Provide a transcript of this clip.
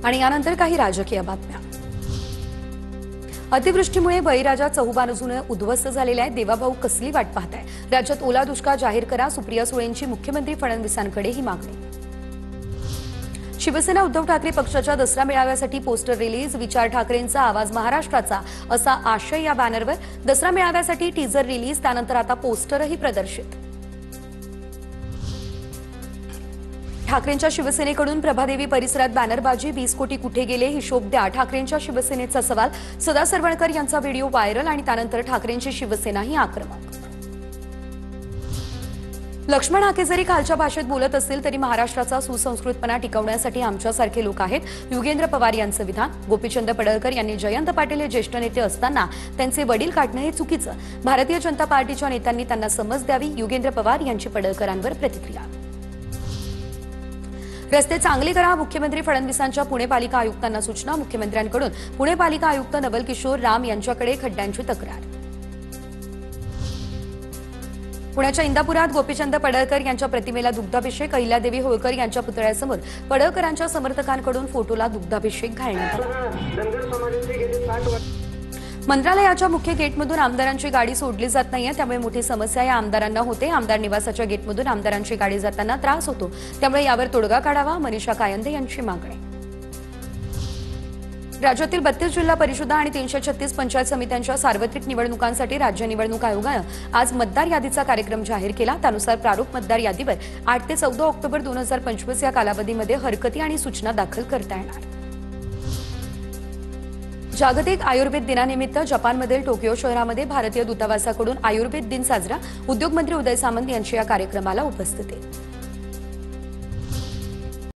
आणि यानंतर काही राजकीय बातम्या। अतिवृष्टीमुळे बळीराजा चहूबाजूने उद्ध्वस्त झालेला आहे। देवाभाऊ कसली वाट पाहताय? राज्यात ओला दुष्काळ जाहीर करा, सुप्रिया सुळेंची मुख्यमंत्री फडणवीसांकडे ही मागणी। शिवसेना उद्धव ठाकरे पक्षाच्या दसरा मेळाव्यासाठी पोस्टर रिलीज, विचार ठाकरेंचा आवाज महाराष्ट्राचा असा आशय या बॅनरवर। दसरा मेळाव्यासाठी टीजर रिलीज, त्यानंतर आता पोस्टरही प्रदर्शित। ठाकरेंच्या शिवसेनेकडून प्रभादेवी परिसरात बॅनरबाजी, 20 कोटी कुठे गेले हिशोब द्या, ठाकरेंच्या शिवसेनेचा सवाल। सदा सरवणकर यांचा व्हिडिओ व्हायरल आणि त्यानंतर ठाकरेंची शिवसेनाही आक्रमक। लक्ष्मण हाके जरी खालच्या भाषेत बोलत असतील तरी महाराष्ट्राचा सुसंस्कृतपणा टिकवण्यासाठी आमच्यासारखे लोक आहेत, युगेंद्र पवार यांचं विधान। गोपीचंद पडळकर यांनी जयंत पाटील हे ज्येष्ठ नेते असताना त्यांचे वडील काढणं हे चुकीचं, भारतीय जनता पार्टीच्या नेत्यांनी त्यांना समज द्यावी, युगेंद्र पवार यांची पडळकरांवर प्रतिक्रिया। रस्ते चांगले करा, मुख्यमंत्री फडणवीसांच्या पुणे पालिका आयुक्तांना सूचना। मुख्यमंत्र्यांकडून पुणे पालिका आयुक्त नवल किशोर राम यांच्याकडे खड्ड्यांची तक्रार। पुण्याच्या इंदापुरात गोपीचंद पडळकर यांच्या प्रतिमेला दुग्धाभिषेक, अहिल्यादेवी होळकर यांच्या पुतळ्यासमोर पडळकरांच्या समर्थकांकडून फोटोला दुग्धाभिषेक घालण्यात आला। मंत्रालयाच्या मुख्य गेटमधून आमदारांची गाडी सोडली जात नाहीये, त्यामुळे मोठी समस्या या आमदारांना होते। आमदार निवासाच्या गेटमधून आमदारांची गाडी जाताना त्रास होतो, त्यामुळे यावर तोडगा काढावा, मनीषा कायंदे यांची मागणी। राज्यातील 32 जिल्हा परिषदा आणि 336 पंचायत समित्यांच्या सार्वत्रिक निवडणुकांसाठी राज्य निवडणूक आयोगानं आज मतदार यादीचा कार्यक्रम जाहीर केला। त्यानुसार प्रारूप मतदार यादीवर 8 ते 14 ऑक्टोबर 2025 या कालावधीमध्ये हरकती आणि सूचना दाखल करता येणार। जागतिक आयुर्वेद दिनानिमित्त जपानमधील टोकियो शहरामध्ये भारतीय दूतावासाकडून आयुर्वेद दिन साजरा। उद्योगमंत्री उदय सामंत यांची या कार्यक्रमाला उपस्थिती।